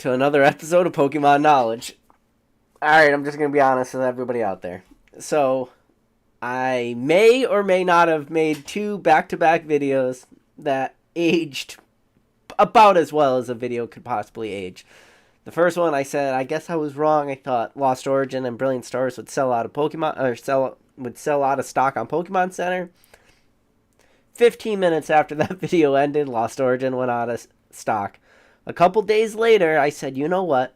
to another episode of Pokemon Knowledge. Alright, I'm just going to be honest with everybody out there. So, I may or may not have made 2 back-to-back videos that aged about as well as a video could possibly age. The first one, I said, I guess I was wrong. I thought Lost Origin and Brilliant Stars would sell out of Pokemon, or would sell out of stock on Pokemon Center. 15 minutes after that video ended, Lost Origin went out of stock. A couple days later, I said, you know what?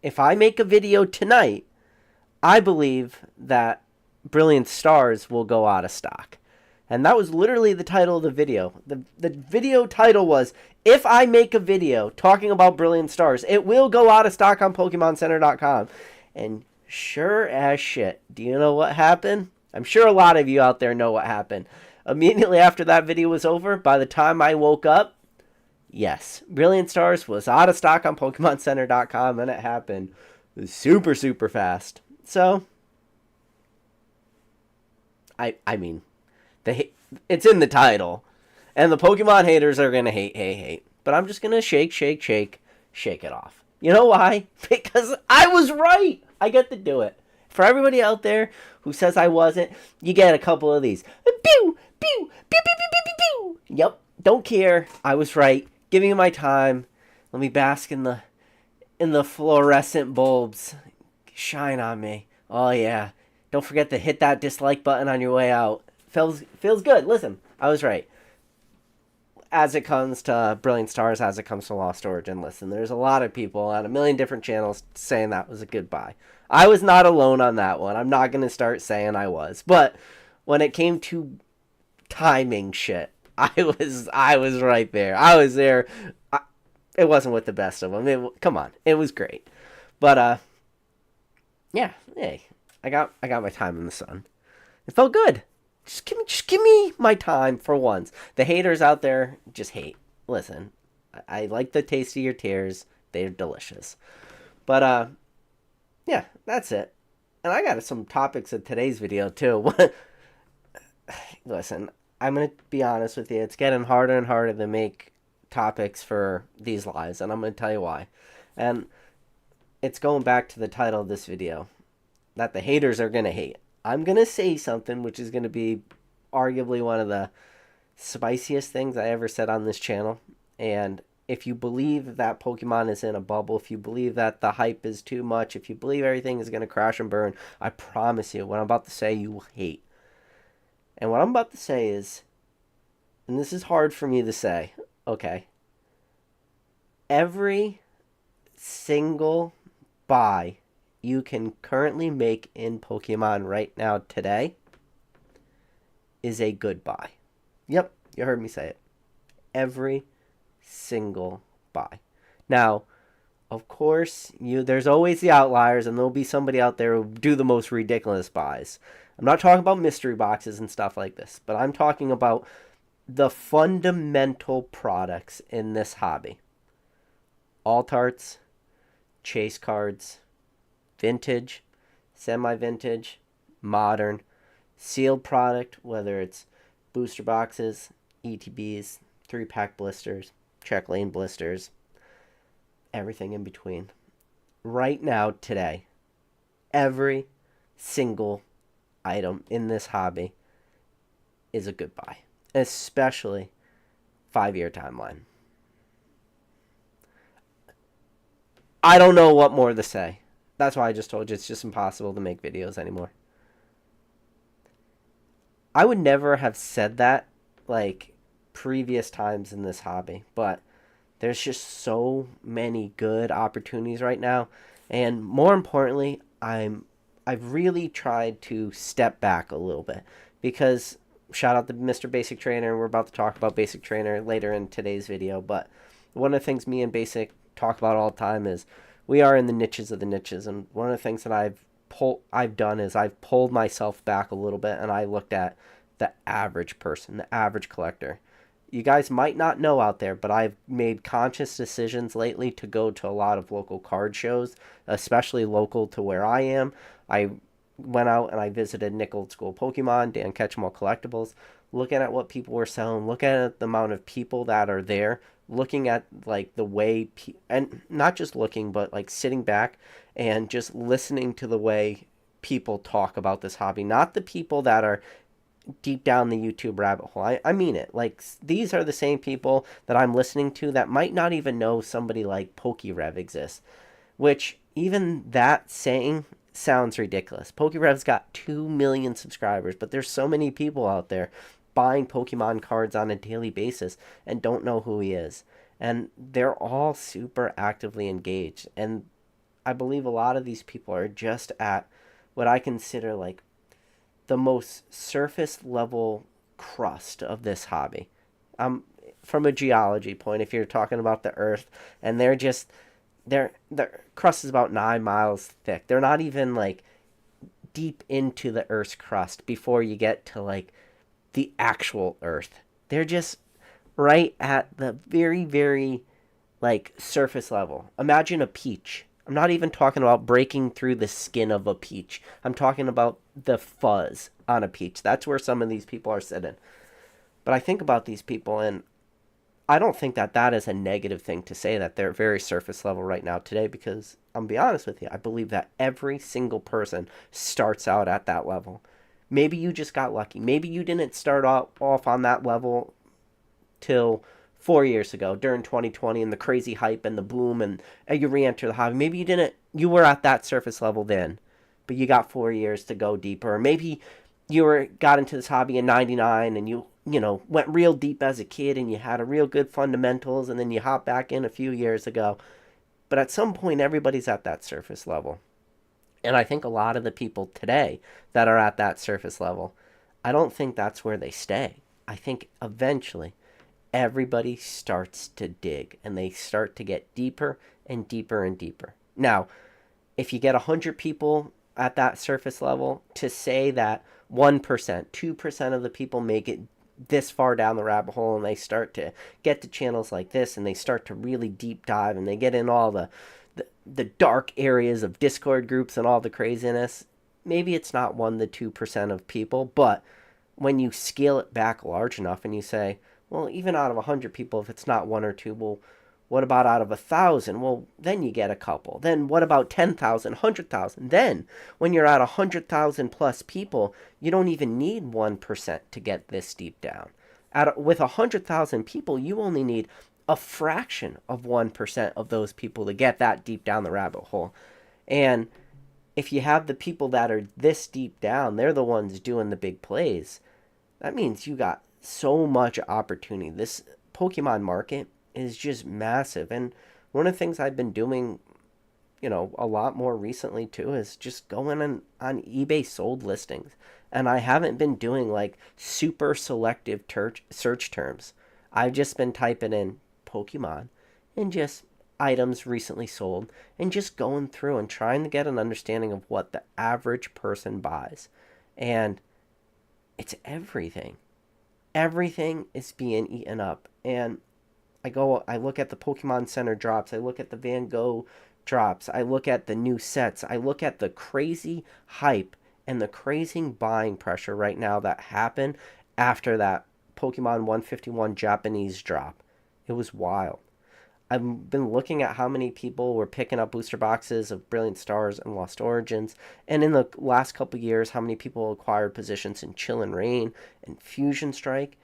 If I make a video tonight, I believe that Brilliant Stars will go out of stock. And that was literally the title of the video. The video title was, if I make a video talking about Brilliant Stars, it will go out of stock on PokemonCenter.com. And sure as shit, do you know what happened? I'm sure a lot of you out there know what happened. Immediately after that video was over, by the time I woke up, yes, Brilliant Stars was out of stock on PokemonCenter.com, and it happened super, super fast. So, I mean, it's in the title, and the Pokemon haters are going to hate. But I'm just going to shake it off. You know why? Because I was right. I get to do it. For everybody out there who says I wasn't, you get a couple of these. Pew, pew, pew, pew, pew, pew, pew. Yep, don't care. I was right. Giving you my time. Let me bask in the fluorescent bulbs. Shine on me. Oh yeah. Don't forget to hit that dislike button on your way out. Feels good. Listen, I was right. As it comes to Brilliant Stars, as it comes to Lost Origin, listen, there's a lot of people on a million different channels saying that was a good buy. I was not alone on that one. I'm not going to start saying I was. But when it came to timing shit, I was right there. I was there. It wasn't with the best of them. Come on. It was great. But, yeah. Hey, I got my time in the sun. It felt good. Just give me my time for once. The haters out there just hate. Listen, I like the taste of your tears. They're delicious. But, yeah, that's it. And I got some topics in today's video, too. Listen, I'm going to be honest with you. It's getting harder and harder to make topics for these lives, and I'm going to tell you why. And it's going back to the title of this video, that the haters are going to hate. I'm going to say something which is going to be arguably one of the spiciest things I ever said on this channel. And if you believe that Pokemon is in a bubble, if you believe that the hype is too much, if you believe everything is going to crash and burn, I promise you, what I'm about to say, you will hate. And what I'm about to say is, and this is hard for me to say, okay, every single buy you can currently make in Pokemon right now today is a good buy. Yep, you heard me say it. Every single buy. Now, of course, there's always the outliers, and there'll be somebody out there who do the most ridiculous buys. I'm not talking about mystery boxes and stuff like this, but I'm talking about the fundamental products in this hobby. Alt arts, chase cards, vintage, semi-vintage, modern, sealed product, whether it's booster boxes, ETBs, 3-pack blisters, check lane blisters, everything in between. Right now, today, every single item in this hobby is a good buy, especially 5-year timeline. I don't know what more to say. That's why I just told you it's just impossible to make videos anymore. I would never have said that, like, previous times in this hobby, but there's just so many good opportunities right now, and more importantly, I've really tried to step back a little bit, because shout out to Mr. Basic Trainer, we're about to talk about Basic Trainer later in today's video, but one of the things me and Basic talk about all the time is we are in the niches of the niches, and one of the things that I've done is I've pulled myself back a little bit, and I looked at the average person, the average collector. You guys might not know out there, but I've made conscious decisions lately to go to a lot of local card shows, especially local to where I am. I went out and I visited Nick Old School Pokemon, Dan Ketchum Collectibles, looking at what people were selling, looking at the amount of people that are there looking at like the way and not just looking, but like sitting back and just listening to the way people talk about this hobby, not the people that are deep down the YouTube rabbit hole. I mean it. Like, these are the same people that I'm listening to that might not even know somebody like PokeRev exists, which even that saying sounds ridiculous. PokeRev's got 2 million subscribers, but there's so many people out there buying Pokemon cards on a daily basis and don't know who he is. And they're all super actively engaged. And I believe a lot of these people are just at what I consider like the most surface level crust of this hobby. From a geology point, if you're talking about the Earth, and their crust is about 9 miles thick. They're not even like deep into the Earth's crust before you get to like the actual Earth. They're just right at the very, very like surface level. Imagine a peach. I'm not even talking about breaking through the skin of a peach. I'm talking about the fuzz on a peach. That's where some of these people are sitting. But I think about these people, and I don't think that that is a negative thing to say that they're very surface level right now today, because I'm gonna be honest with you, I believe that every single person starts out at that level. Maybe you just got lucky. Maybe you didn't start off on that level till 4 years ago during 2020 and the crazy hype and the boom, and you re-enter the hobby. Maybe you were at that surface level then, but you got 4 years to go deeper. Or maybe got into this hobby in 99 and you went real deep as a kid and you had a real good fundamentals, and then you hop back in a few years ago. But at some point, everybody's at that surface level. And I think a lot of the people today that are at that surface level, I don't think that's where they stay. I think eventually everybody starts to dig and they start to get deeper and deeper and deeper. Now, if you get 100 people at that surface level, to say that 1%, 2% of the people make it this far down the rabbit hole and they start to get to channels like this and they start to really deep dive and they get in all the dark areas of Discord groups and all the craziness, maybe it's not 1 to 2% of people. But when you scale it back large enough and you say, well, even out of 100 people, if it's not 1 or 2, well, what about out of 1,000? Well, then you get a couple. Then what about 10,000, 100,000? Then when you're at 100,000 plus people, you don't even need 1% to get this deep down. With 100,000 people, you only need a fraction of 1% of those people to get that deep down the rabbit hole. And if you have the people that are this deep down, they're the ones doing the big plays. That means you got so much opportunity. This Pokemon market is just massive. And one of the things I've been doing, a lot more recently too, is just going on eBay sold listings. And I haven't been doing like super selective search terms. I've just been typing in Pokemon and just items recently sold and just going through and trying to get an understanding of what the average person buys. And it's everything. Everything is being eaten up. And I look at the Pokemon Center drops, I look at the Van Gogh drops, I look at the new sets, I look at the crazy hype and the crazy buying pressure right now that happened after that Pokemon 151 Japanese drop. It was wild. I've been looking at how many people were picking up booster boxes of Brilliant Stars and Lost Origins, and in the last couple of years, how many people acquired positions in Chill and Rain and Fusion Strike,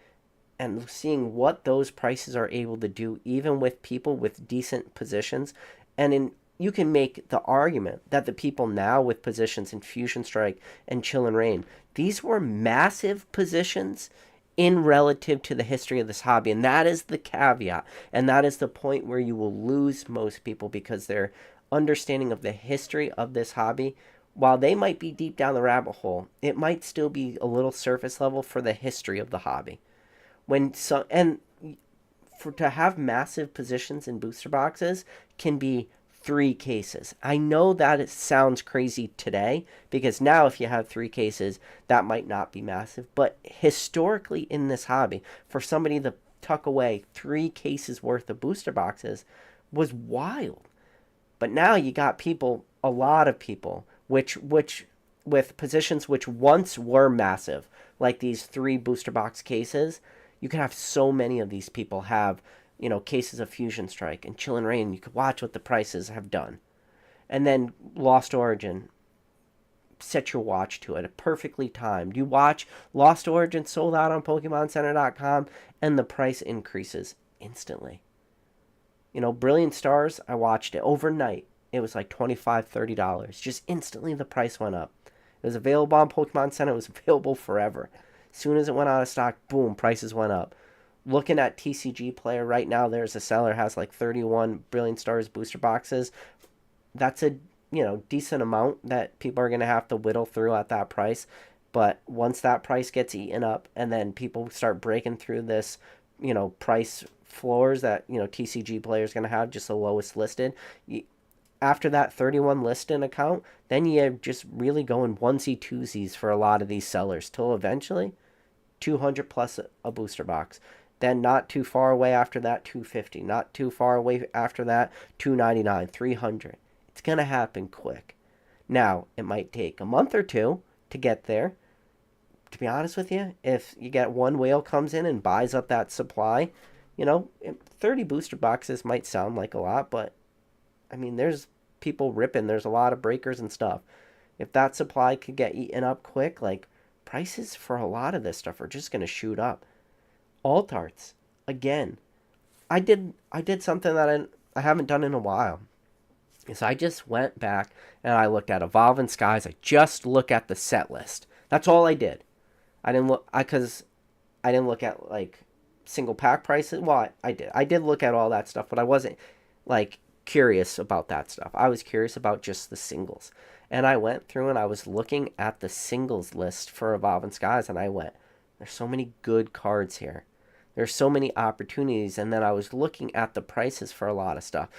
and seeing what those prices are able to do, even with people with decent positions. And you can make the argument that the people now with positions in Fusion Strike and Chill and Rain, these were massive positions in relative to the history of this hobby. And that is the caveat. And that is the point where you will lose most people, because their understanding of the history of this hobby, while they might be deep down the rabbit hole, it might still be a little surface level for the history of the hobby. To have massive positions in booster boxes can be 3 cases. I know that it sounds crazy today, because now if you have 3 cases, that might not be massive. But historically in this hobby, for somebody to tuck away 3 cases worth of booster boxes was wild. But now you got people, a lot of people, which with positions which once were massive, like these 3 booster box cases. You can have so many of these people have, cases of Fusion Strike and Chill and Rain. You could watch what the prices have done. And then Lost Origin, set your watch to it. Perfectly timed. You watch Lost Origin sold out on PokemonCenter.com and the price increases instantly. Brilliant Stars, I watched it overnight. It was like $25, $30. Just instantly the price went up. It was available on Pokemon Center. It was available forever. As soon as it went out of stock, boom, prices went up. Looking at TCG Player right now, there's a seller has like 31 Brilliant Stars booster boxes. That's a decent amount that people are going to have to whittle through at that price. But once that price gets eaten up and then people start breaking through this, price floors that, TCG Player is going to have, just the lowest listed. After that 31 listed account, then you're just really going onesie twosies for a lot of these sellers till eventually 200 plus a booster box. Then not too far away after that, 250. Not too far away after that, 299, 300. It's going to happen quick. Now, it might take a month or two to get there. To be honest with you, if you get one whale comes in and buys up that supply, 30 booster boxes might sound like a lot, but I mean, there's people ripping. There's a lot of breakers and stuff. If that supply could get eaten up quick, like, prices for a lot of this stuff are just going to shoot up. Alt arts, again, I did something that I haven't done in a while. Is I just went back and I looked at Evolving Skies. I just look at the set list. That's all I did. I didn't look because I didn't look at like single pack prices. Well, I did. I did look at all that stuff, but I wasn't like curious about that stuff. I was curious about just the singles. And I went through and I was looking at the singles list for Evolving Skies, and I went, there's so many good cards here. There's so many opportunities. And then I was looking at the prices for a lot of stuff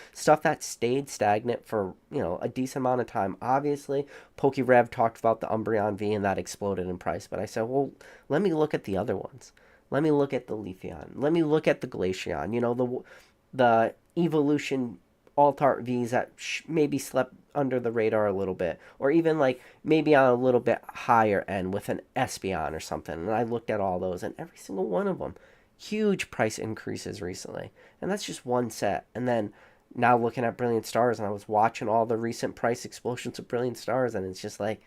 that stayed stagnant for a decent amount of time. Obviously, PokeRev talked about the Umbreon V and that exploded in price, but I said, well, let me look at the other ones. Let me look at the Leafeon. Let me look at the Glaceon. The Evolution Alt-Art Vs that maybe slept under the radar a little bit, or even like maybe on a little bit higher end with an Espeon or something. And I looked at all those, and every single one of them, huge price increases recently. And that's just one set. And then now looking at Brilliant Stars, and I was watching all the recent price explosions of Brilliant Stars, and it's just like,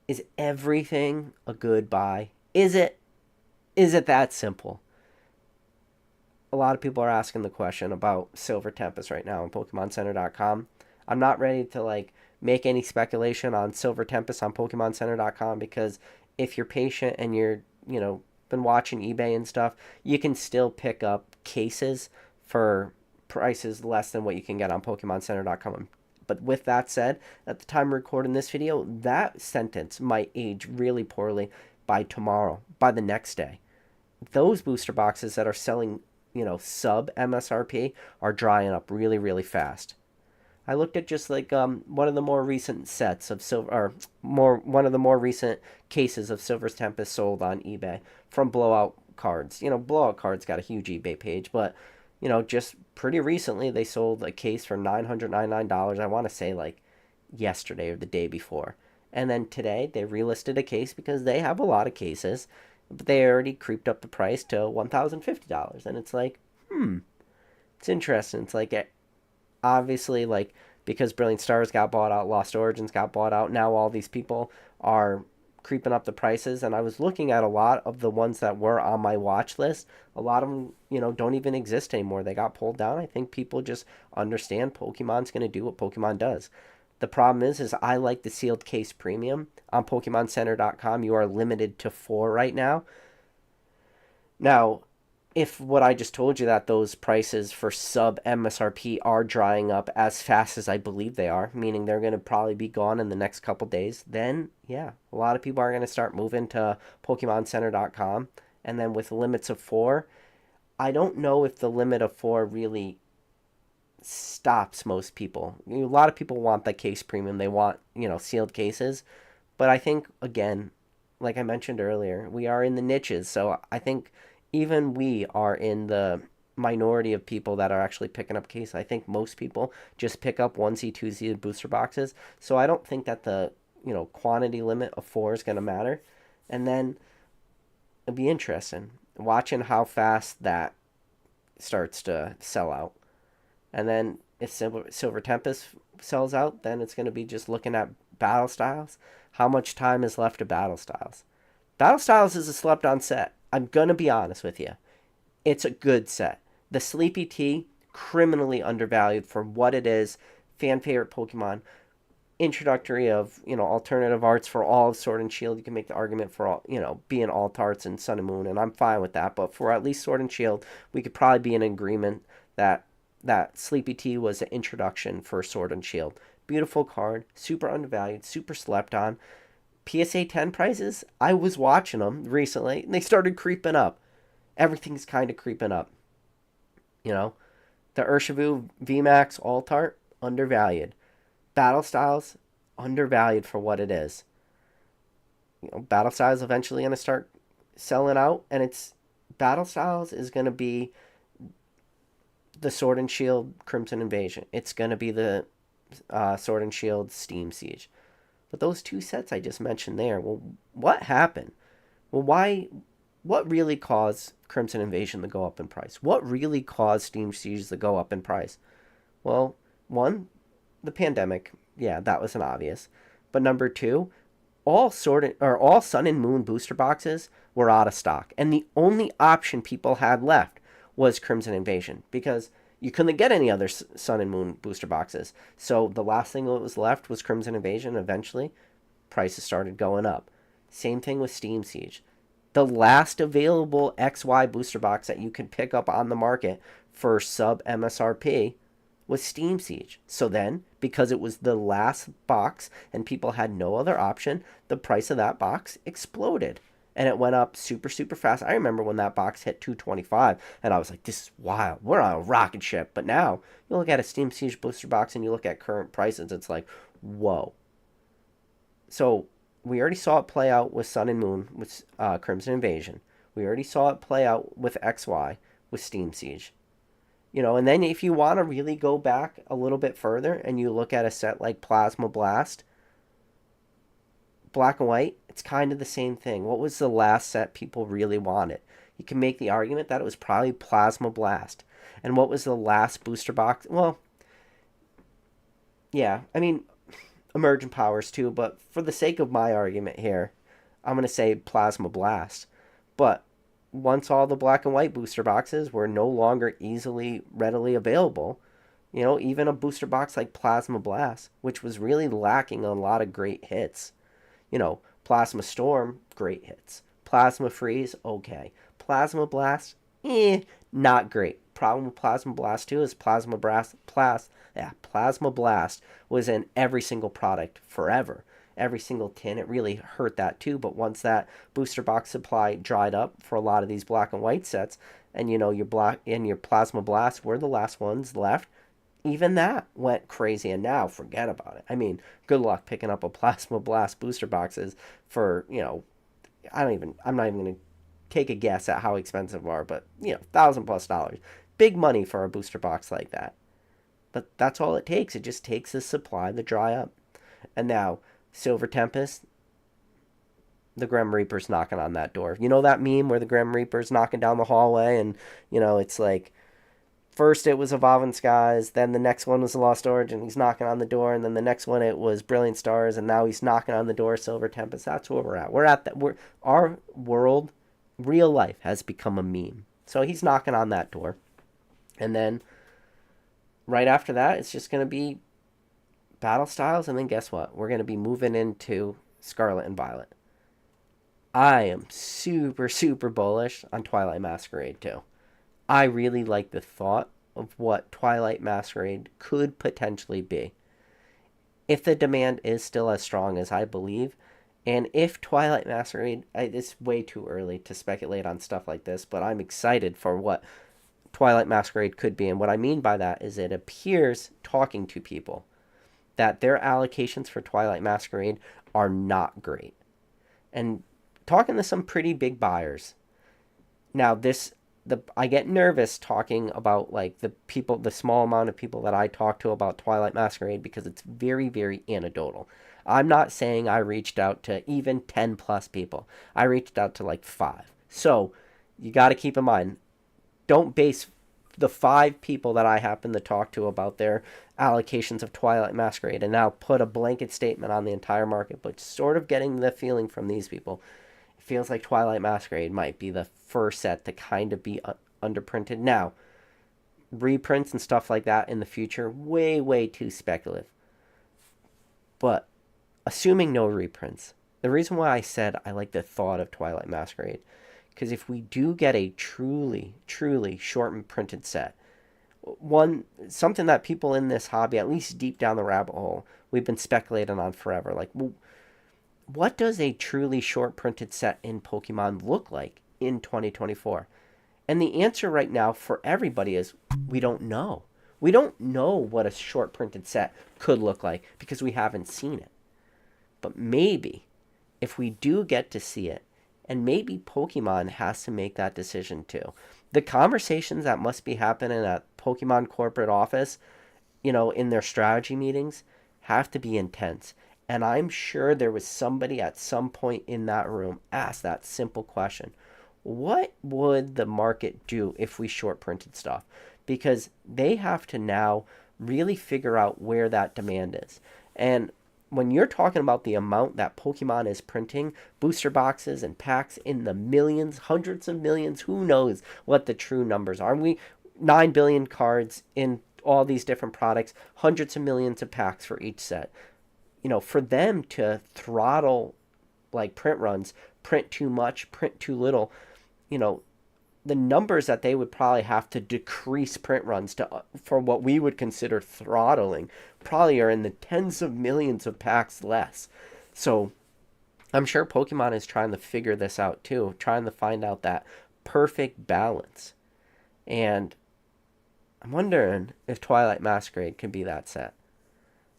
is everything a good buy? Is it that simple? A lot of people are asking the question about Silver Tempest right now on PokemonCenter.com. I'm not ready to like make any speculation on Silver Tempest on PokemonCenter.com, because if you're patient and you're, been watching eBay and stuff, you can still pick up cases for prices less than what you can get on PokemonCenter.com. But with that said, at the time of recording this video, that sentence might age really poorly by tomorrow, by the next day. Those booster boxes that are selling, sub MSRP are drying up really, really fast. I looked at just like one of the more recent sets of one of the more recent cases of Silver Tempest sold on eBay from Blowout Cards. Blowout Cards got a huge eBay page, but just pretty recently they sold a case for $999. I want to say like yesterday or the day before, and then today they relisted a case because they have a lot of cases, but they already creeped up the price to $1,050, and it's like, it's interesting. It's like, obviously, like, because Brilliant Stars got bought out, Lost Origins got bought out, now all these people are creeping up the prices. And I was looking at a lot of the ones that were on my watch list. A lot of them, don't even exist anymore. They got pulled down. I think people just understand Pokemon's going to do what Pokemon does. The problem is I like the sealed case premium. On PokemonCenter.com, you are limited to 4 right now. Now, if what I just told you, that those prices for sub MSRP are drying up as fast as I believe they are, meaning they're going to probably be gone in the next couple days, then yeah, a lot of people are going to start moving to PokemonCenter.com. And then with limits of 4, I don't know if the limit of 4 really stops most people. A lot of people want the case premium. They want, sealed cases. But I think, again, like I mentioned earlier, we are in the niches. So I think even we are in the minority of people that are actually picking up case. I think most people just pick up 1C, 2C booster boxes. So I don't think that the, quantity limit of 4 is going to matter. And then it'll be interesting watching how fast that starts to sell out. And then if Silver Tempest sells out, then it's going to be just looking at Battle Styles. How much time is left to Battle Styles? Battle Styles is a slept on set. I'm going to be honest with you. It's a good set. The Sleepy Tea, criminally undervalued for what it is. Fan favorite Pokemon. Introductory of, alternative arts for all of Sword and Shield. You can make the argument for all, being alt arts in Sun and Moon, and I'm fine with that. But for at least Sword and Shield, we could probably be in agreement that Sleepy Tea was an introduction for Sword and Shield. Beautiful card, super undervalued, super slept on. PSA 10 prices, I was watching them recently, and they started creeping up. Everything's kind of creeping up. The Urshifu VMAX alt art, undervalued. Battle Styles, undervalued for what it is. Battle Styles eventually going to start selling out, and Battle Styles is going to be the Sword and Shield Crimson Invasion. It's going to be the Sword and Shield Steam Siege. But those two sets I just mentioned there, well, what happened? Well, what really caused Crimson Invasion to go up in price? What really caused Steam Siege to go up in price? Well, one, the pandemic. Yeah, that was an obvious. But number two, all Sun and Moon booster boxes were out of stock. And the only option people had left was Crimson Invasion, because you couldn't get any other Sun and Moon booster boxes. So the last thing that was left was Crimson Invasion. Eventually, prices started going up. Same thing with Steam Siege. The last available XY booster box that you could pick up on the market for sub MSRP was Steam Siege. So then, because it was the last box and people had no other option, the price of that box exploded. And it went up super, super fast. I remember when that box hit $225, and I was like, this is wild. We're on a rocket ship. But now, you look at a Steam Siege booster box and you look at current prices, it's like, whoa. So, we already saw it play out with Sun and Moon, with Crimson Invasion. We already saw it play out with XY, with Steam Siege. And then if you want to really go back a little bit further and you look at a set like Plasma Blast, Black and White, it's kind of the same thing. What was the last set people really wanted? You can make the argument that it was probably Plasma Blast. And what was the last booster box? Well, yeah, Emergent Powers too, but for the sake of my argument here, I'm going to say Plasma Blast. But once all the Black and White booster boxes were no longer readily available, even a booster box like Plasma Blast, which was really lacking a lot of great hits. Plasma Storm, great hits. Plasma Freeze, okay. Plasma Blast, not great. Problem with Plasma Blast 2 is Plasma Blast was in every single product forever. Every single tin, it really hurt that too. But once that booster box supply dried up for a lot of these Black and White sets, and your Black and your Plasma Blast were the last ones left, even that went crazy, and now forget about it. Good luck picking up a Plasma Blast booster boxes for, I'm not even going to take a guess at how expensive they are, but, $1,000+ Big money for a booster box like that. But that's all it takes. It just takes the supply to dry up. And now, Silver Tempest, the Grim Reaper's knocking on that door. You know that meme where the Grim Reaper's knocking down the hallway and, it's like, first it was Evolving Skies, then the next one was the Lost Origin, he's knocking on the door, and then the next one it was Brilliant Stars, and now he's knocking on the door, Silver Tempest. That's where we're at. Our world, real life, has become a meme. So he's knocking on that door. And then, right after that, it's just going to be Battle Styles, and then guess what? We're going to be moving into Scarlet and Violet. I am super, super bullish on Twilight Masquerade, too. I really like the thought of what Twilight Masquerade could potentially be. If the demand is still as strong as I believe, and if Twilight Masquerade, it's way too early to speculate on stuff like this, but I'm excited for what Twilight Masquerade could be. And what I mean by that is it appears, talking to people, that their allocations for Twilight Masquerade are not great. And talking to some pretty big buyers. Now, I get nervous talking about the small amount of people that I talk to about Twilight Masquerade, because it's very, very anecdotal. I'm not saying I reached out to even 10+ people. I reached out to 5. So you got to keep in mind, don't base the 5 people that I happen to talk to about their allocations of Twilight Masquerade, and now put a blanket statement on the entire market, but sort of getting the feeling from these people, it feels like Twilight Masquerade might be the first set to kind of be underprinted. Now, reprints and stuff like that in the future, way, way too speculative. But assuming no reprints, the reason why I said I like the thought of Twilight Masquerade, because if we do get a truly, truly short printed set, something that people in this hobby, at least deep down the rabbit hole, we've been speculating on forever. Like, what does a truly short printed set in Pokemon look like in 2024? And the answer right now for everybody is we don't know. We don't know what a short printed set could look like because we haven't seen it. But maybe if we do get to see it, and maybe Pokemon has to make that decision too. The conversations that must be happening at Pokemon corporate office, in their strategy meetings, have to be intense. And I'm sure there was somebody at some point in that room asked that simple question. What would the market do if we short printed stuff? Because they have to now really figure out where that demand is. And when you're talking about the amount that Pokemon is printing, booster boxes and packs in the millions, hundreds of millions, who knows what the true numbers are. 9 billion cards in all these different products, hundreds of millions of packs for each set. For them to throttle like print runs, print too much, print too little, the numbers that they would probably have to decrease print runs for what we would consider throttling probably are in the tens of millions of packs less. So I'm sure Pokemon is trying to figure this out too, trying to find out that perfect balance. And I'm wondering if Twilight Masquerade can be that set.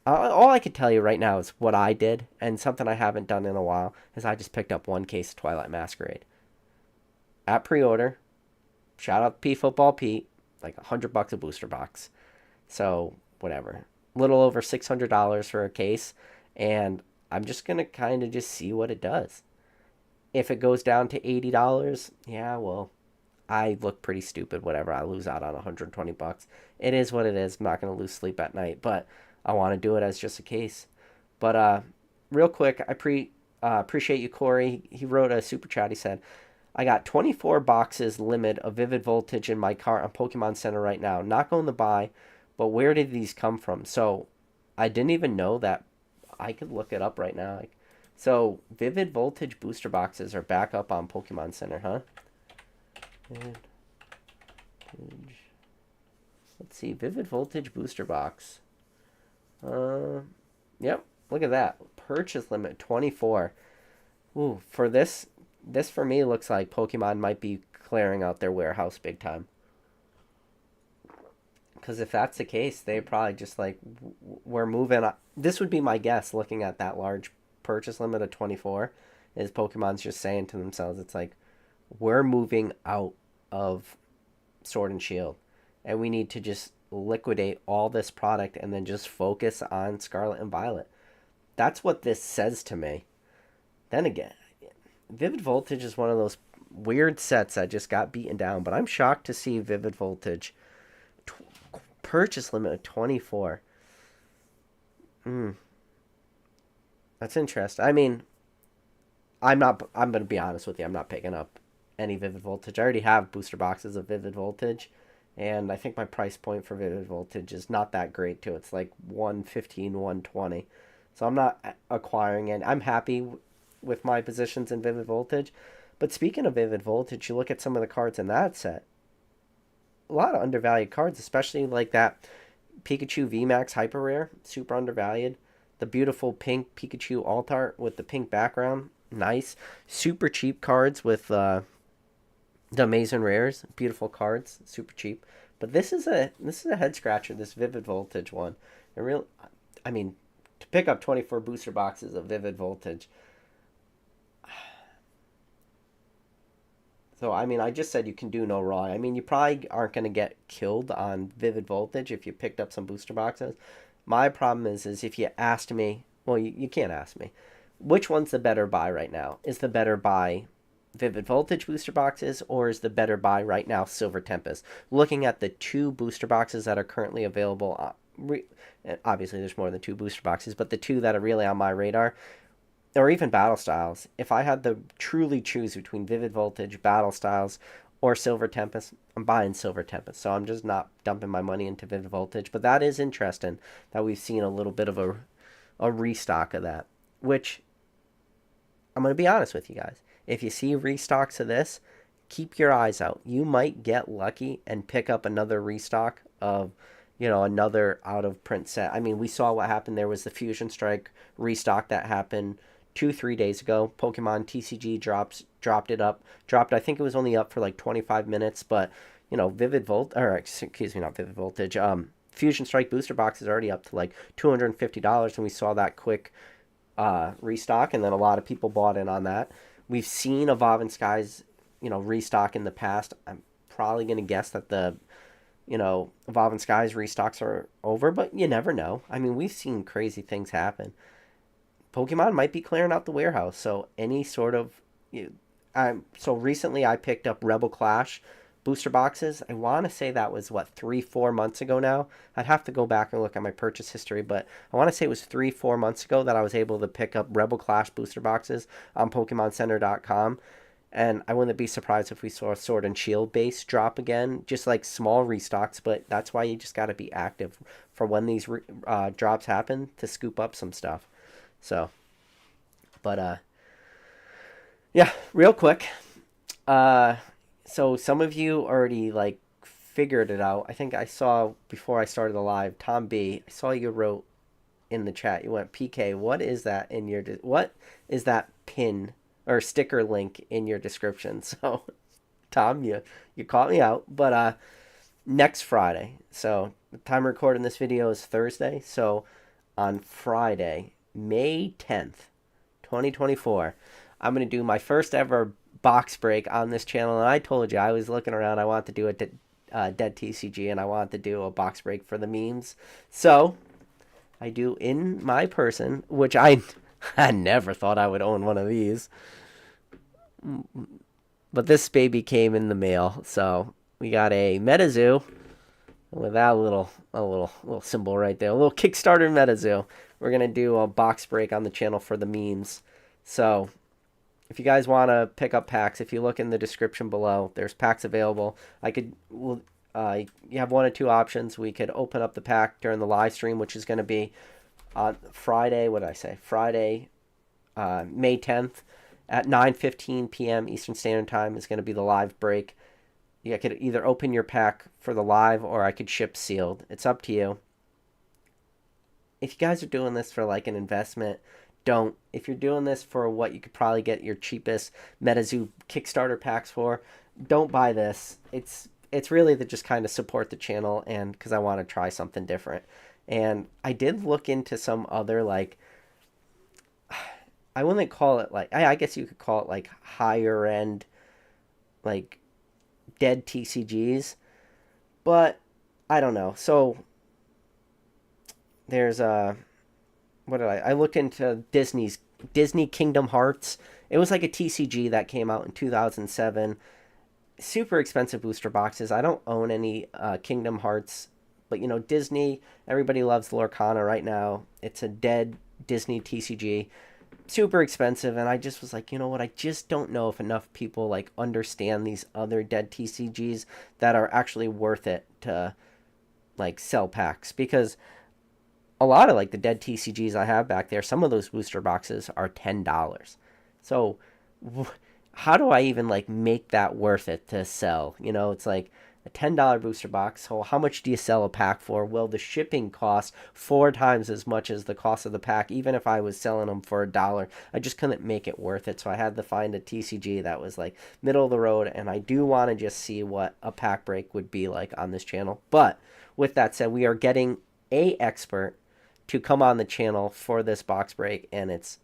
All I can tell you right now is what I did, and something I haven't done in a while, is I just picked up one case of Twilight Masquerade. At pre-order, shout out P Football Pete, like $100 a booster box. So, whatever. Little over $600 for a case, and I'm just going to kind of just see what it does. If it goes down to $80, yeah, well, I look pretty stupid, whatever. I lose out on $120. It is what it is. I'm not going to lose sleep at night, but I want to do it as just a case. But real quick, I appreciate you, Corey. He wrote a super chat. He said, I got 24 boxes limit of Vivid Voltage in my cart on Pokemon Center right now. Not going to buy, but where did these come from? So I didn't even know that. I could look it up right now. So Vivid Voltage booster boxes are back up on Pokemon Center, huh? Vivid Voltage. Let's see. Vivid Voltage booster box. Yep. Look at that. Purchase limit 24. Ooh, for this for me looks like Pokemon might be clearing out their warehouse big time. Because if that's the case, they probably just like, we're moving. This would be my guess, looking at that large purchase limit of 24, is Pokemon's just saying to themselves, it's like, we're moving out of Sword and Shield, and we need to just liquidate all this product and then just focus on Scarlet and Violet. That's what this says to me. Then again, Vivid Voltage is one of those weird sets that just got beaten down, but I'm shocked to see Vivid Voltage purchase limit of 24. That's interesting. I mean, I'm going to be honest with you, I'm not picking up any Vivid Voltage. I already have booster boxes of Vivid Voltage, and I think my price point for Vivid Voltage is not that great too. It's like $115, $120. So I'm not acquiring it. I'm happy with my positions in Vivid Voltage. But speaking of Vivid Voltage, you look at some of the cards in that set. A lot of undervalued cards, especially like that Pikachu VMAX Hyper Rare, super undervalued. The beautiful pink Pikachu alt art with the pink background, nice. Super cheap cards with the Amazing Rares, beautiful cards, super cheap. But this is a head scratcher, this Vivid Voltage one. I mean, to pick up 24 booster boxes of Vivid Voltage. So, I mean, I just said you can do no wrong. I mean, you probably aren't going to get killed on Vivid Voltage if you picked up some booster boxes. My problem is if you asked me, well, you can't ask me, which one's the better buy right now? Is the better buy Vivid Voltage booster boxes, or is the better buy right now Silver Tempest? Looking at the 2 booster boxes that are currently available, obviously there's more than 2 booster boxes, but the 2 that are really on my radar, or even Battle Styles, if I had to truly choose between Vivid Voltage, Battle Styles, or Silver Tempest, I'm buying Silver Tempest. So I'm just not dumping my money into Vivid Voltage. But that is interesting that we've seen a little bit of a restock of that, which I'm going to be honest with you guys. If you see restocks of this, keep your eyes out. You might get lucky and pick up another restock of, another out of print set. I mean, we saw what happened. There was the Fusion Strike restock that happened 2-3 days ago. Pokemon TCG dropped it up. I think it was only up for like 25 minutes, but not Vivid Voltage. Fusion Strike booster box is already up to like $250, and we saw that quick restock, and then a lot of people bought in on that. We've seen Evolving Skies, restock in the past. I'm probably going to guess that the, Evolving Skies restocks are over, but you never know. I mean, we've seen crazy things happen. Pokemon might be clearing out the warehouse, so any sort of... so recently I picked up Rebel Clash booster boxes. I want to say that was, 3-4 months ago now? I'd have to go back and look at my purchase history, but I want to say it was 3-4 months ago that I was able to pick up Rebel Clash booster boxes on PokemonCenter.com. And I wouldn't be surprised if we saw a Sword and Shield base drop again, just like small restocks, but that's why you just got to be active for when these drops happen to scoop up some stuff. So, but, yeah, real quick. So some of you already, figured it out. I think I saw, before I started the live, Tom B, I saw you wrote in the chat, you went, PK, what is that pin or sticker link in your description? So, Tom, you caught me out. But, next Friday, so the time of recording this video is Thursday, so on Friday, May 10th, 2024, I'm going to do my first ever box break on this channel. And I told you, I was looking around, I wanted to do a dead TCG, and I wanted to do a box break for the memes. So I do in my person, which I never thought I would own one of these. But this baby came in the mail. So we got a MetaZoo with that little symbol right there. A little Kickstarter MetaZoo. We're going to do a box break on the channel for the memes. So if you guys want to pick up packs, if you look in the description below, there's packs available. You have 1 or 2 options. We could open up the pack during the live stream, which is going to be on Friday. What did I say? Friday, May 10th at 9:15 p.m. Eastern Standard Time is going to be the live break. You could either open your pack for the live, or I could ship sealed. It's up to you. If you guys are doing this for like an investment, don't. If you're doing this for what you could probably get your cheapest MetaZoo Kickstarter packs for, don't buy this. It's really to just kind of support the channel, and because I want to try something different. And I did look into some other, I wouldn't call it I guess you could call it like higher end, like dead TCGs, but I don't know. So there's I looked into Disney Kingdom Hearts. It was like a TCG that came out in 2007. Super expensive booster boxes. I don't own any Kingdom Hearts, but Disney, everybody loves Lorcana right now. It's a dead Disney TCG. Super expensive, and I just was like, you know what, I just don't know if enough people understand these other dead TCGs that are actually worth it to sell packs, because a lot of the dead TCGs I have back there, some of those booster boxes are $10. So how do I even make that worth it to sell? It's like a $10 booster box. So how much do you sell a pack for? Well, the shipping costs 4 times as much as the cost of the pack. Even if I was selling them for $1, I just couldn't make it worth it. So I had to find a TCG that was middle of the road. And I do want to just see what a pack break would be like on this channel. But with that said, we are getting a expert to come on the channel for this box break, and it's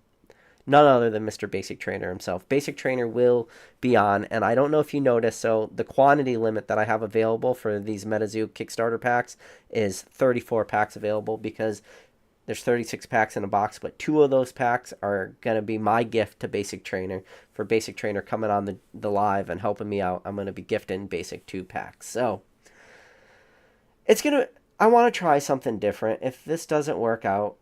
none other than Mr. Basic Trainer himself. Basic Trainer will be on, and I don't know if you noticed, so the quantity limit that I have available for these MetaZoo Kickstarter packs is 34 packs available, because There's 36 packs in a box, but 2 of those packs are going to be my gift to Basic Trainer. For Basic Trainer coming on the live and helping me out, I'm going to be gifting Basic 2 packs. So, I want to try something different. If this doesn't work out,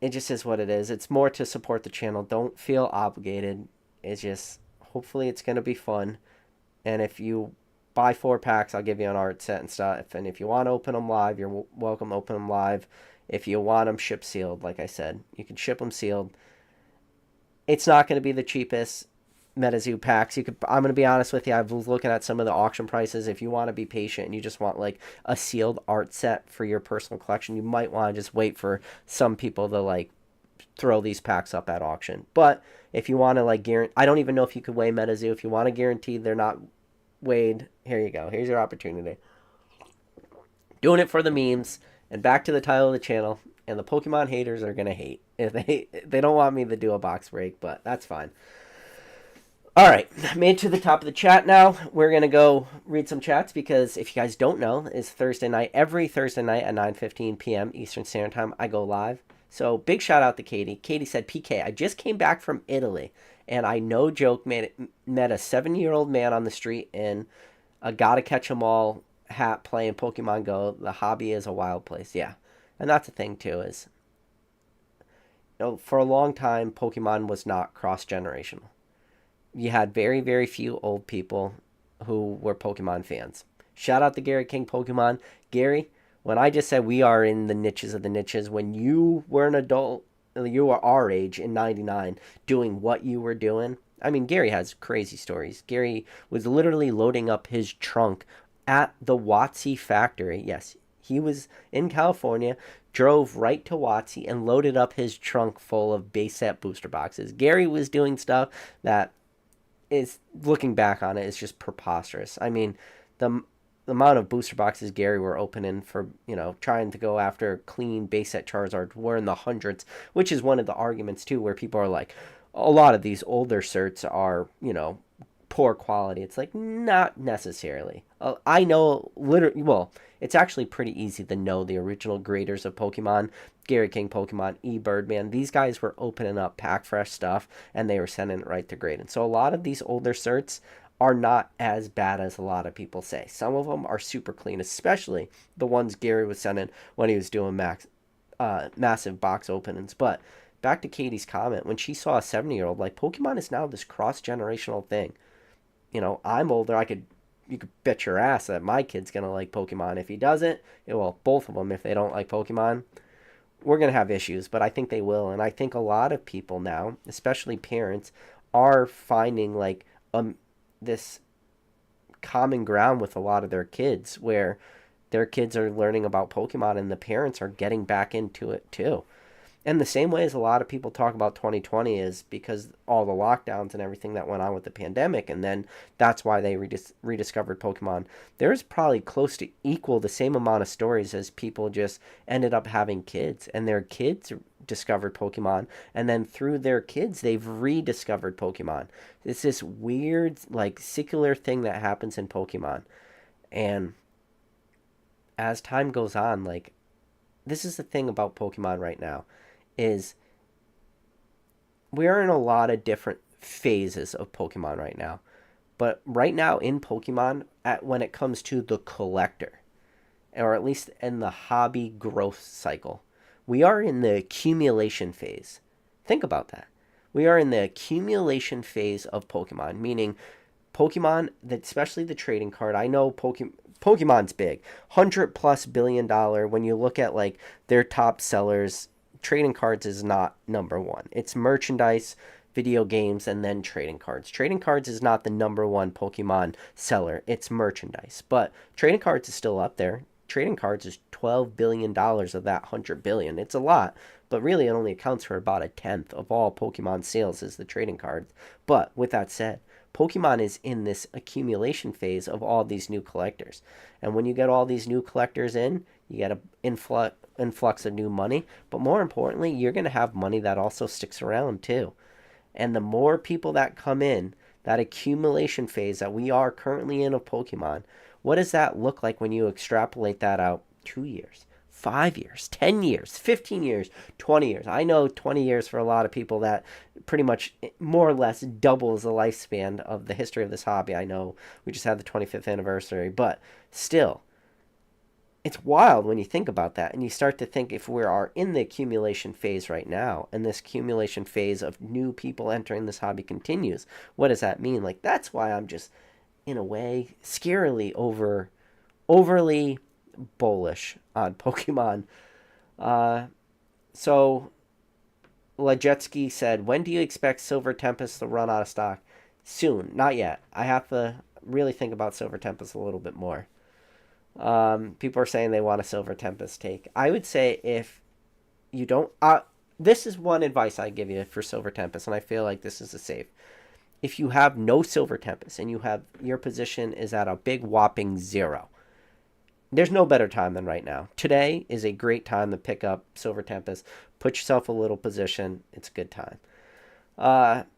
it just is what it is. It's more to support the channel. Don't feel obligated. It's just, hopefully it's going to be fun. And if you buy 4 packs, I'll give you an art set and stuff. And if you want to open them live, you're welcome to open them live. If you want them ship sealed, like I said, you can ship them sealed. It's not going to be the cheapest MetaZoo packs. I'm going to be honest with you. I was looking at some of the auction prices. If you want to be patient and you just want like a sealed art set for your personal collection, you might want to just wait for some people to like throw these packs up at auction. But if you want to like guarantee, I don't even know if you could weigh MetaZoo. If you want to guarantee they're not weighed, here you go. Here's your opportunity. Doing it for the memes. And back to the title of the channel. And the Pokemon haters are going to hate. If they don't want me to do a box break, but that's fine. All right, made to the top of the chat now. We're going to go read some chats because if you guys don't know, it's Thursday night. Every Thursday night at 9:15 p.m. Eastern Standard Time, I go live. So big shout out to Katie. Katie said, PK, I just came back from Italy, and I no joke met a 7-year-old man on the street in a gotta catch 'em all hat playing Pokemon Go. The hobby is a wild place. Yeah, and that's the thing too is, for a long time, Pokemon was not cross-generational. You had very, very few old people who were Pokemon fans. Shout out to Gary King Pokemon. Gary, when I just said we are in the niches of the niches, when you were an adult, you were our age in 99, doing what you were doing. I mean, Gary has crazy stories. Gary was literally loading up his trunk at the WotC factory. Yes, he was in California, drove right to WotC and loaded up his trunk full of base set booster boxes. Gary was doing stuff that is, looking back on it, is just preposterous. I mean, the amount of booster boxes Gary were opening for, trying to go after clean base set Charizard were in the hundreds, which is one of the arguments too, where people are like, a lot of these older certs are, poor quality. It's like, not necessarily. I know, literally, well, it's actually pretty easy to know the original graders of Pokemon. Gary King Pokemon, Birdman, these guys were opening up pack fresh stuff and they were sending it right to grade. And so a lot of these older certs are not as bad as a lot of people say. Some of them are super clean, especially the ones Gary was sending when he was doing massive box openings. But back to Katie's comment, when she saw a 7-year-old, like, Pokemon is now this cross-generational thing. I'm older. You could bet your ass that my kid's going to like Pokemon. If he doesn't, well, both of them, if they don't like Pokemon, we're going to have issues, but I think they will. And I think a lot of people now, especially parents, are finding like this common ground with a lot of their kids, where their kids are learning about Pokemon and the parents are getting back into it too. And the same way as a lot of people talk about 2020 is because all the lockdowns and everything that went on with the pandemic, and then that's why they rediscovered Pokemon. There's probably close to equal the same amount of stories as people just ended up having kids, and their kids discovered Pokemon, and then through their kids, they've rediscovered Pokemon. It's this weird, like, secular thing that happens in Pokemon. And as time goes on, like, this is the thing about Pokemon right now, is we are in a lot of different phases of Pokemon right now. But right now in Pokemon, when it comes to the collector, or at least in the hobby growth cycle, we are in the accumulation phase. Think about that. We are in the accumulation phase of Pokemon, meaning Pokemon, especially the trading card. I know Pokemon's big, $100+ billion. When you look at like their top sellers, trading cards is not number one. It's merchandise, video games, and then trading cards. Trading cards is not the number one Pokemon seller. It's merchandise. But trading cards is still up there. Trading cards is $12 billion of that $100 billion. It's a lot, but really it only accounts for about a tenth of all Pokemon sales is the trading cards. But with that said, Pokemon is in this accumulation phase of all these new collectors. And when you get all these new collectors in, you get an influx of new money. But more importantly, you're going to have money that also sticks around too. And the more people that come in, that accumulation phase that we are currently in of Pokemon, what does that look like when you extrapolate that out 2 years, 5 years, 10 years, 15 years, 20 years. I know 20 years for a lot of people, that pretty much more or less doubles the lifespan of the history of this hobby. I know we just had the 25th anniversary, but still, it's wild when you think about that, and you start to think, if we are in the accumulation phase right now, and this accumulation phase of new people entering this hobby continues, what does that mean? Like, that's why I'm just, in a way, scarily overly bullish on Pokemon. So Lajetsky said, when do you expect Silver Tempest to run out of stock? Soon. Not yet. I have to really think about Silver Tempest a little bit more. People are saying they want a Silver Tempest take. I would say, if you don't... this is one advice I give you for Silver Tempest, and I feel like this is a safe. If you have no Silver Tempest, and your position is at a big whopping 0, there's no better time than right now. Today is a great time to pick up Silver Tempest. Put yourself a little position. It's a good time.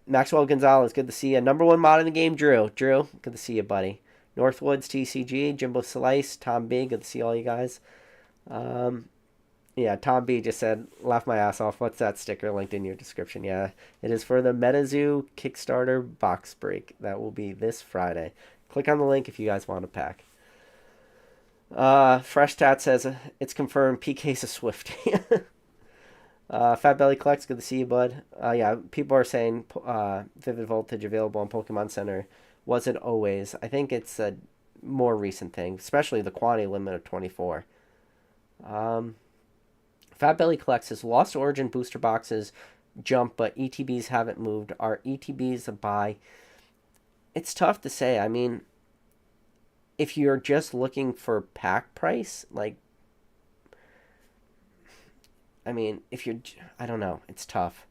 Maxwell Gonzalez, good to see you. Number 1 mod in the game, Drew. Drew, good to see you, buddy. Northwoods, TCG, Jimbo Slice, Tom B, good to see all you guys. Yeah, Tom B just said, laugh my ass off. What's that sticker linked in your description? Yeah, it is for the MetaZoo Kickstarter box break. That will be this Friday. Click on the link if you guys want a pack. Fresh Tat says, it's confirmed PK's a Swiftie. Fat Belly Collects, good to see you, bud. Yeah, people are saying Vivid Voltage available on Pokemon Center. Wasn't always. I think it's a more recent thing, especially the quantity limit of 24. Fat Belly Collects his Lost Origin booster boxes jump, but ETBs haven't moved. Are ETBs a buy? It's tough to say. I mean, if you're just looking for pack price, like, I mean, I don't know. It's tough.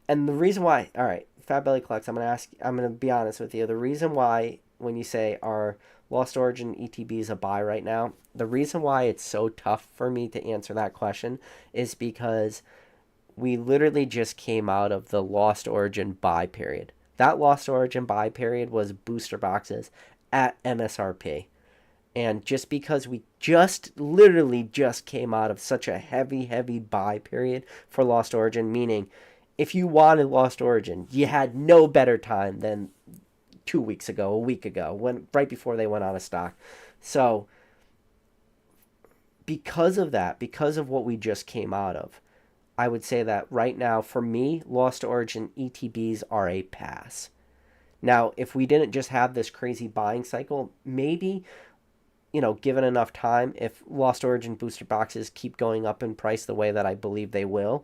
And the reason why, all right, Fat Belly Collects, I'm going to be honest with you. The reason why, when you say, are Lost Origin ETBs a buy right now, the reason why it's so tough for me to answer that question is because we literally just came out of the Lost Origin buy period. That Lost Origin buy period was booster boxes at MSRP. And just because we literally just came out of such a heavy buy period for Lost Origin, meaning if you wanted Lost Origin, you had no better time than 2 weeks ago, a week ago, right before they went out of stock. So because of that, because of what we just came out of, I would say that right now, for me, Lost Origin ETBs are a pass. Now, if we didn't just have this crazy buying cycle, maybe, given enough time, if Lost Origin booster boxes keep going up in price the way that I believe they will,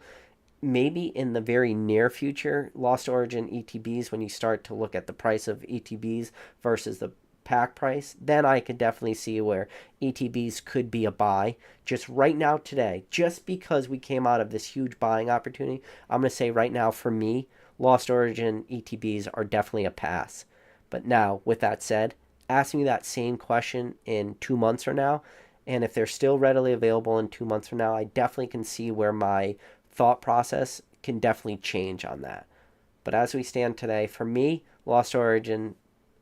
maybe in the very near future, Lost Origin ETBs, when you start to look at the price of ETBs versus the pack price, then I could definitely see where ETBs could be a buy. Just right now today, just because we came out of this huge buying opportunity, I'm going to say right now, for me, Lost Origin ETBs are definitely a pass. But now, with that said, ask me that same question in 2 months from now, and if they're still readily available in 2 months from now, I definitely can see where my thought process can definitely change on that. But as we stand today, for me, Lost Origin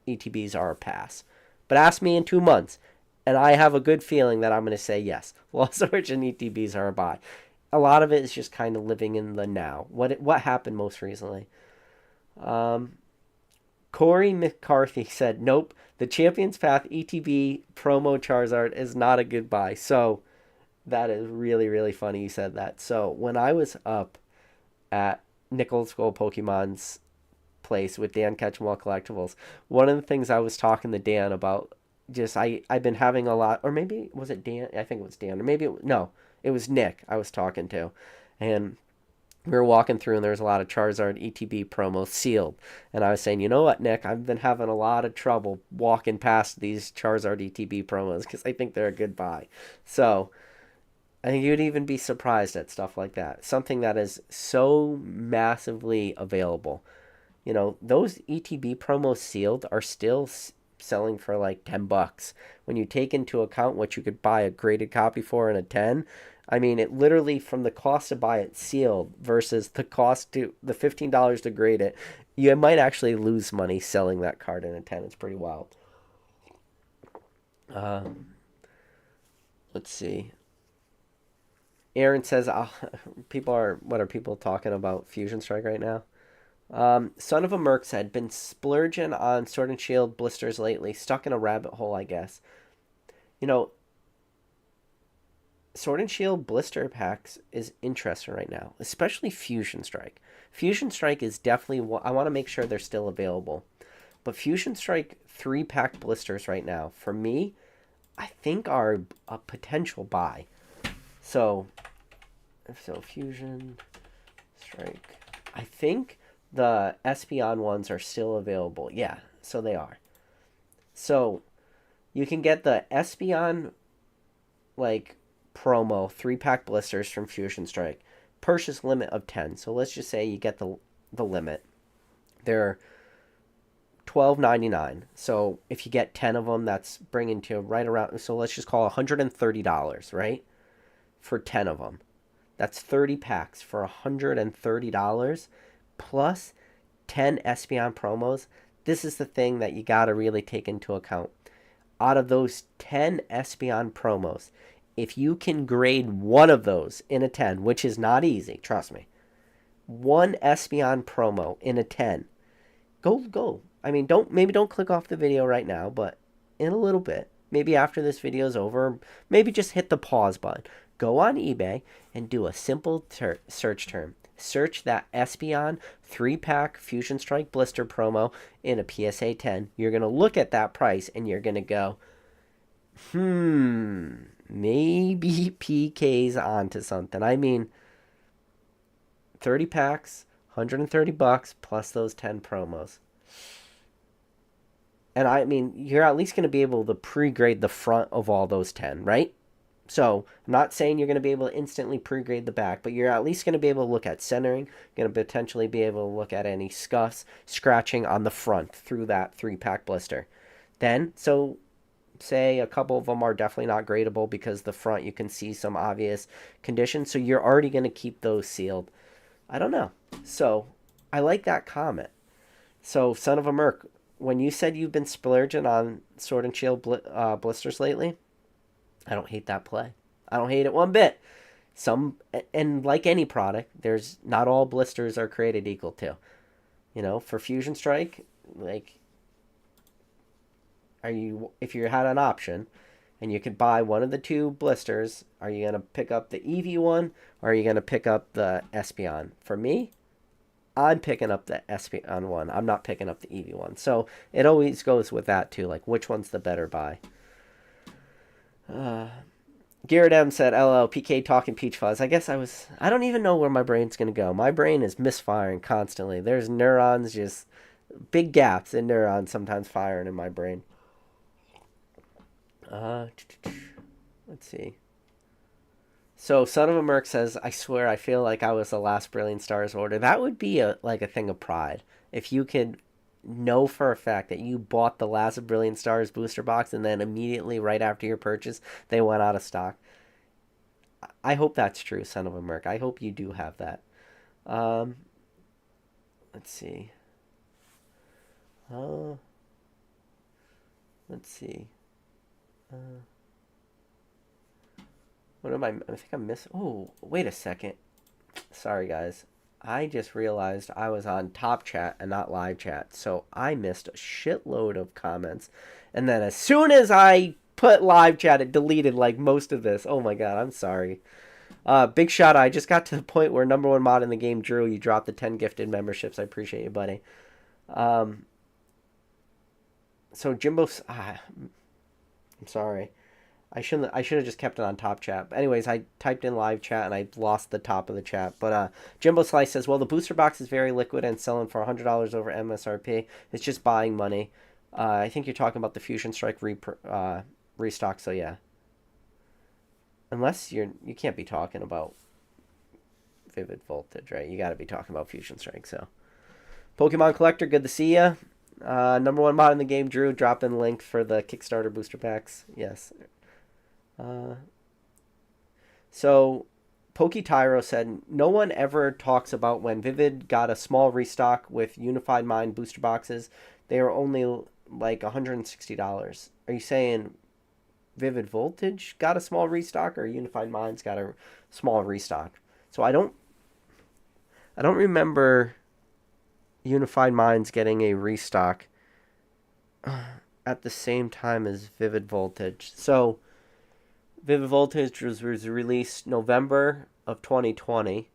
ETBs are a pass. But ask me in 2 months, and I have a good feeling that I'm going to say yes. Lost Origin ETBs are a buy. A lot of it is just kind of living in the now. What happened most recently? Corey McCarthy said, nope, the Champions Path ETB promo Charizard is not a good buy. So that is really, really funny you said that. So when I was up at Nichols Gold Pokemon's place with Dan Ketchumwell Collectibles, one of the things I was talking to Dan about, just I've been having a lot, or maybe was it Dan? I think it was Dan, or maybe it was Nick I was talking to, and we were walking through and there was a lot of Charizard ETB promos sealed, and I was saying, you know what, Nick, I've been having a lot of trouble walking past these Charizard ETB promos because I think they're a good buy. So I think you'd even be surprised at stuff like that. Something that is so massively available. Those ETB promos sealed are still selling for like $10. When you take into account what you could buy a graded copy for in a 10, I mean, it literally, from the cost to buy it sealed versus the cost to the $15 to grade it, you might actually lose money selling that card in a 10. It's pretty wild. Let's see. Aaron says, what are people talking about Fusion Strike right now? Son of a Merc said, been splurging on Sword and Shield blisters lately. Stuck in a rabbit hole, I guess. You know, Sword and Shield blister packs is interesting right now, especially Fusion Strike. Fusion Strike is definitely, I want to make sure they're still available. But Fusion Strike 3-pack blisters right now, for me, I think are a potential buy. So Fusion Strike. I think the Espeon ones are still available. Yeah, so they are. So you can get the Espeon like promo 3-pack blisters from Fusion Strike. Purchase limit of 10. So let's just say you get the limit. They're $12.99. So if you get 10 of them, that's bringing to right around, so let's just call $130, right? For 10 of them. That's 30 packs for $130 plus 10 Espeon promos. This is the thing that you got to really take into account. Out of those 10 Espeon promos, if you can grade one of those in a 10, which is not easy, trust me, one Espeon promo in a 10, go. I mean, don't click off the video right now, but in a little bit, maybe after this video is over, maybe just hit the pause button. Go on eBay and do a simple search term. Search that Espeon 3-pack Fusion Strike blister promo in a PSA 10. You're going to look at that price and you're going to go, maybe PK's onto something. I mean, 30 packs, $130 plus those 10 promos. And I mean, you're at least going to be able to pre-grade the front of all those 10, right? So I'm not saying you're going to be able to instantly pre-grade the back, but you're at least going to be able to look at centering, going to potentially be able to look at any scuffs, scratching on the front through that 3-pack blister. Then, so say a couple of them are definitely not gradable because the front you can see some obvious conditions, so you're already going to keep those sealed. I don't know. So I like that comment. So Son of a Merc, when you said you've been splurging on Sword and Shield blisters lately, I don't hate that play. I don't hate it one bit. And like any product, there's not all blisters are created equal too. You know, for Fusion Strike, like, if you had an option and you could buy one of the 2 blisters, are you going to pick up the Eevee one or are you going to pick up the Espeon? For me, I'm picking up the Espeon one. I'm not picking up the Eevee one. So it always goes with that too, like which one's the better buy. Garrett M said, LL, PK talking peach fuzz. I don't even know where my brain's going to go. My brain is misfiring constantly. There's neurons, just big gaps in neurons sometimes firing in my brain. Let's see. So Son of a Merc says, I swear I feel like I was the last Brilliant Stars order. That would be a thing of pride. If you could know for a fact that you bought the last Brilliant Stars booster box and then immediately right after your purchase they went out of stock. I hope that's true, Son of a Merc. I hope you do have that. Let's see. Let's see. What am I think I'm missing. Oh, wait a second. Sorry, guys. I just realized I was on Top Chat and not Live Chat, so I missed a shitload of comments. And then as soon as I put Live Chat, it deleted like most of this. Oh my god, I'm sorry. Big shout out. I just got to the point where number 1 mod in the game, Drew, you dropped the 10 gifted memberships. I appreciate you, buddy. So Jimbo, I'm sorry. I should have just kept it on Top Chat. But anyways, I typed in Live Chat and I lost the top of the chat. But Jimbo Slice says, well, the booster box is very liquid and selling for $100 over MSRP. It's just buying money. I think you're talking about the Fusion Strike restock. So yeah, unless you can't be talking about Vivid Voltage, right? You got to be talking about Fusion Strike. So Pokemon Collector, good to see ya. Number 1 mod in the game, Drew, drop in link for the Kickstarter booster packs. Yes. So Poketyro said, no one ever talks about when Vivid got a small restock with Unified Mind booster boxes. They are only like $160. Are you saying Vivid Voltage got a small restock or Unified Minds got a small restock. So I don't remember Unified Minds getting a restock at the same time as Vivid Voltage. So Vivid Voltage was released November of 2020.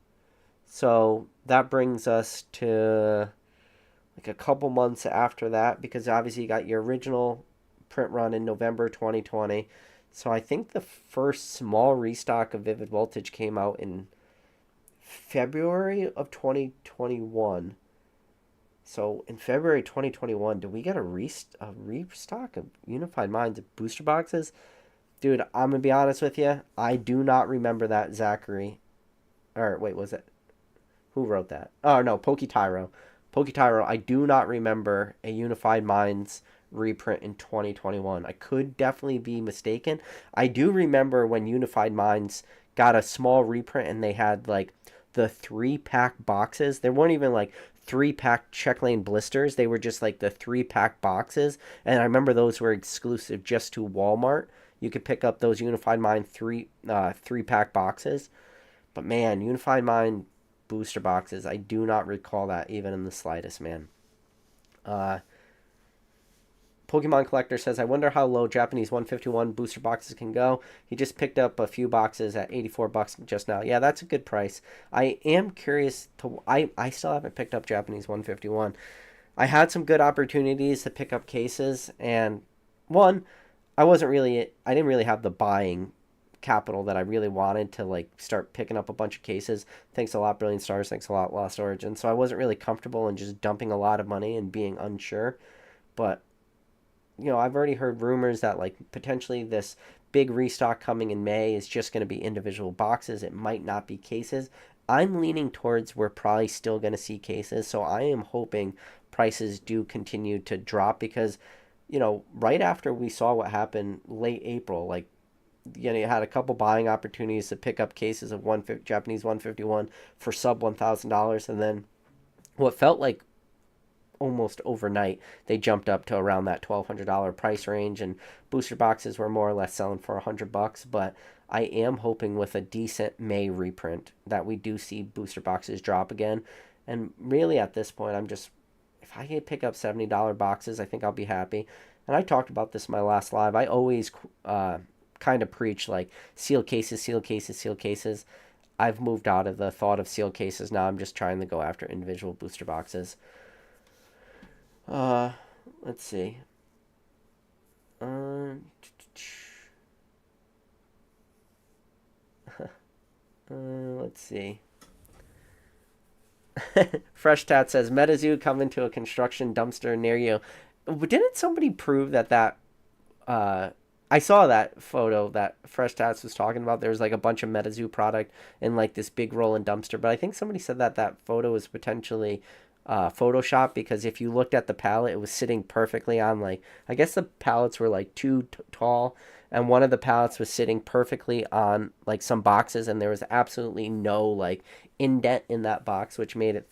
So that brings us to like a couple months after that, because obviously you got your original print run in November 2020. So I think the first small restock of Vivid Voltage came out in February of 2021. So in February 2021, did we get a restock of Unified Minds booster boxes? Dude, I'm gonna be honest with you. I do not remember that, Zachary. Or wait, was it? Who wrote that? Oh no, Poketyro. Poketyro. I do not remember a Unified Minds reprint in 2021. I could definitely be mistaken. I do remember when Unified Minds got a small reprint and they had like the 3-pack boxes. There weren't even like 3-pack check lane blisters. They were just like the 3-pack boxes. And I remember those were exclusive just to Walmart. You could pick up those Unified Mind 3-pack boxes. But man, Unified Mind booster boxes, I do not recall that even in the slightest, man. Pokemon Collector says, I wonder how low Japanese 151 booster boxes can go. He just picked up a few boxes at $84 just now. Yeah, that's a good price. I am curious to... I still haven't picked up Japanese 151. I had some good opportunities to pick up cases, and one, I didn't really have the buying capital that I really wanted to like start picking up a bunch of cases. Thanks a lot, Brilliant Stars. Thanks a lot, Lost Origin. So I wasn't really comfortable in just dumping a lot of money and being unsure. But I've already heard rumors that like potentially this big restock coming in May is just going to be individual boxes. It might not be cases. I'm leaning towards we're probably still going to see cases. So I am hoping prices do continue to drop because, right after we saw what happened late April, like, you had a couple buying opportunities to pick up cases of Japanese 151 for sub $1,000, and then what felt like almost overnight, they jumped up to around that $1,200 price range, and booster boxes were more or less selling for $100. But I am hoping with a decent May reprint that we do see booster boxes drop again. And really at this point, if I can pick up $70 boxes, I think I'll be happy. And I talked about this in my last live. I always kind of preach like seal cases, seal cases, seal cases. I've moved out of the thought of seal cases now. I'm just trying to go after individual booster boxes. Let's see. Let's see. Fresh Tat says MetaZoo coming to a construction dumpster near you. Didn't somebody prove that I saw that photo that Fresh Tats was talking about. There was like a bunch of MetaZoo product in like this big rolling dumpster. But I think somebody said that photo was potentially Photoshop, because if you looked at the pallet, it was sitting perfectly on like, I guess the pallets were like too tall, and one of the pallets was sitting perfectly on like some boxes, and there was absolutely no like indent in that box, which made it,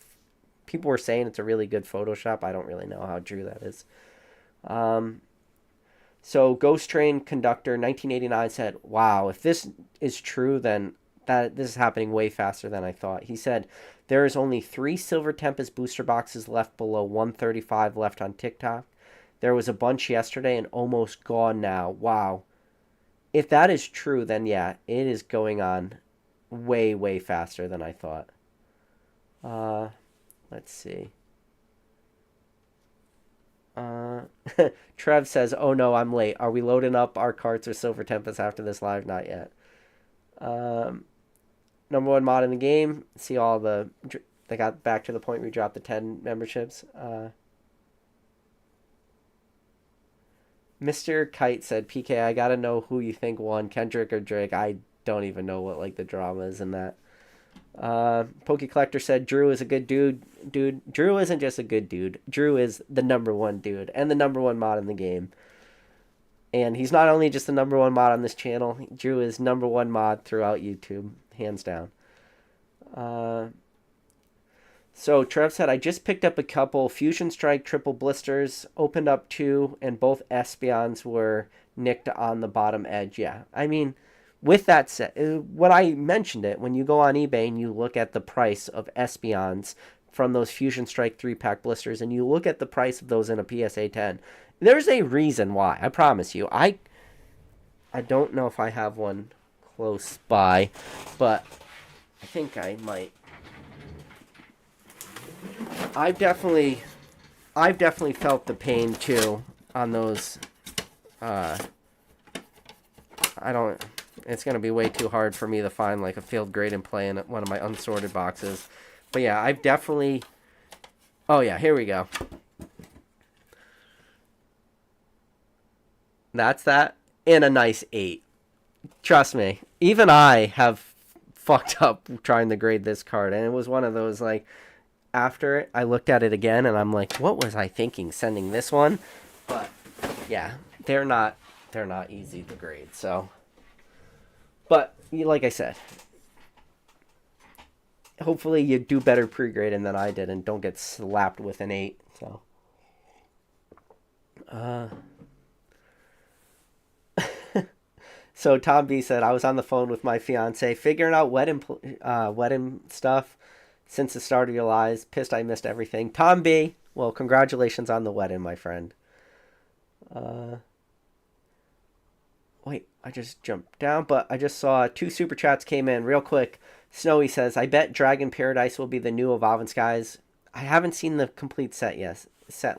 people were saying it's a really good Photoshop. I don't really know how true that is. So Ghost Train Conductor 1989 said, wow, if this is true, then this is happening way faster than I thought. He said, there is only 3 Silver Tempest booster boxes left below 135 left on TikTok. There was a bunch yesterday and almost gone now. Wow. If that is true, then yeah, it is going on way, way faster than I thought. Let's see. Trev says, oh no, I'm late. Are we loading up our carts or Silver Tempest after this live? Not yet. Number 1 mod in the game. See all they got back to the point where we dropped the 10 memberships. Mr. Kite said, PK, I gotta know who you think won, Kendrick or Drake. I don't even know what like the drama is in that. Poke Collector said, Drew is a good dude. Drew isn't just a good dude. Drew is the number 1 dude and the number 1 mod in the game. And he's not only just the number 1 mod on this channel, Drew is number 1 mod throughout YouTube, hands down. So Trev said, I just picked up a couple Fusion Strike triple blisters, opened up 2, and both Espeons were nicked on the bottom edge. Yeah, I mean, With that said, what I mentioned it, when you go on eBay and you look at the price of Espeons from those Fusion Strike 3-pack blisters, and you look at the price of those in a PSA 10, there's a reason why. I promise you. I don't know if I have one close by, but I think I might. I've definitely felt the pain too on those. It's going to be way too hard for me to find like a field grade and play in one of my unsorted boxes. But yeah, I've definitely... Oh yeah, here we go. That's that in a nice 8. Trust me. Even I have fucked up trying to grade this card. And it was one of those like... After I looked at it again and I'm like, what was I thinking sending this one? But yeah, they're not easy to grade, so... But, like I said, hopefully you do better pre-grading than I did and don't get slapped with an 8. So, so Tom B said, I was on the phone with my fiance figuring out wedding stuff since the start of your lives. Pissed I missed everything. Tom B, well, congratulations on the wedding, my friend. Wait, I just jumped down, but I just saw 2 super chats came in real quick. Snowy says, I bet Dragon Paradise will be the new Evolving Skies. I haven't seen the complete set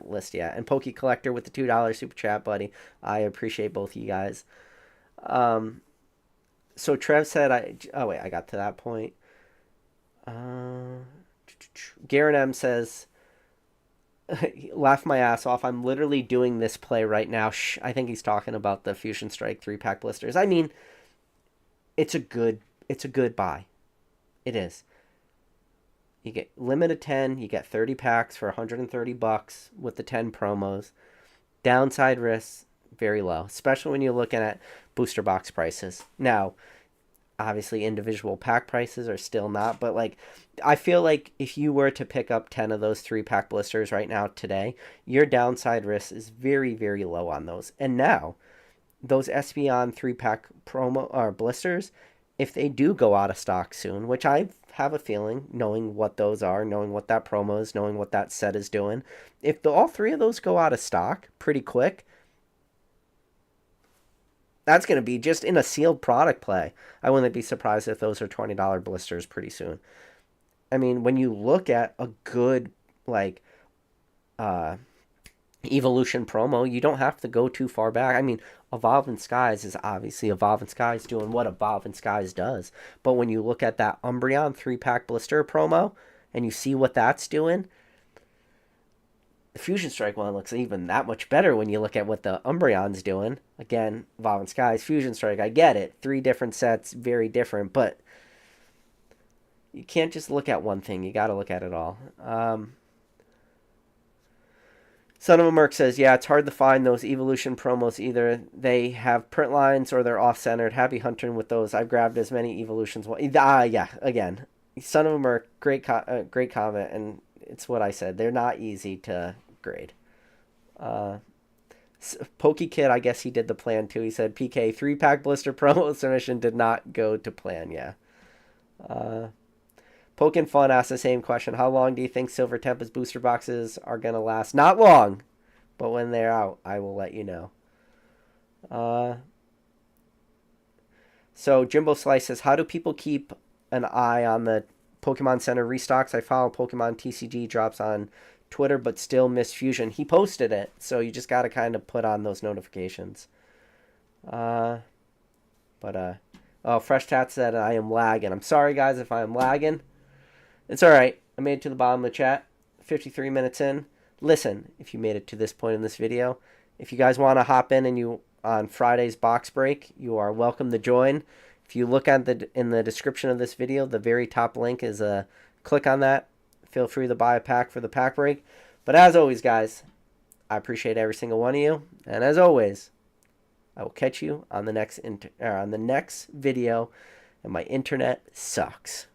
list yet. And Pokey Collector with the $2 super chat, buddy. I appreciate both of you guys. So Trev said, oh wait, I got to that point. Garen M says, laugh my ass off. I'm literally doing this play right now. I think he's talking about the Fusion Strike 3-pack blisters. I mean, it's a good buy. It is. You get limited 10, you get 30 packs for $130 with the 10 promos. Downside risks very low, especially when you're looking at booster box prices. Now, obviously individual pack prices are still not, but like I feel like if you were to pick up 10 of those 3-pack blisters right now today, your downside risk is very, very low on those. And now those Espeon 3-pack promo or blisters, if they do go out of stock soon, which I have a feeling, knowing what those are, knowing what that promo is, knowing what that set is doing, if all 3 of those go out of stock pretty quick, that's going to be just in a sealed product play. I wouldn't be surprised if those are $20 blisters pretty soon. I mean, when you look at a good, like, Evolution promo, you don't have to go too far back. I mean, Evolving Skies is obviously Evolving Skies doing what Evolving Skies does. But when you look at that Umbreon 3-pack blister promo and you see what that's doing, the Fusion Strike one looks even that much better when you look at what the Umbreon's doing. Again, Evolving Skies, Fusion Strike, I get it. 3 different sets, very different, but you can't just look at one thing. You got to look at it all. Son of a Merc says, yeah, it's hard to find those Evolution promos either. They have print lines or they're off-centered. Happy hunting with those. I've grabbed as many Evolutions. Yeah, again. Son of a Merc, great comment, and it's what I said. They're not easy to grade. Pokey Kid, I guess he did the plan too. He said, PK, 3-pack blister promo submission did not go to plan, yeah. Pokin Fun asked the same question. How long do you think Silver Tempest booster boxes are going to last? Not long, but when they're out, I will let you know. So Jimbo Slice says, how do people keep an eye on the Pokemon Center restocks? I follow Pokemon TCG drops on Twitter, but still miss Fusion. He posted it, so you just got to kind of put on those notifications. Oh, Fresh Tat said I am lagging. I'm sorry, guys, if I am lagging. It's all right. I made it to the bottom of the chat. 53 minutes in. Listen, if you made it to this point in this video, if you guys want to hop in and you on Friday's box break, you are welcome to join. If you look at in the description of this video, the very top link is click on that. Feel free to buy a pack for the pack break. But as always, guys, I appreciate every single one of you. And as always, I will catch you on the next video. And my internet sucks.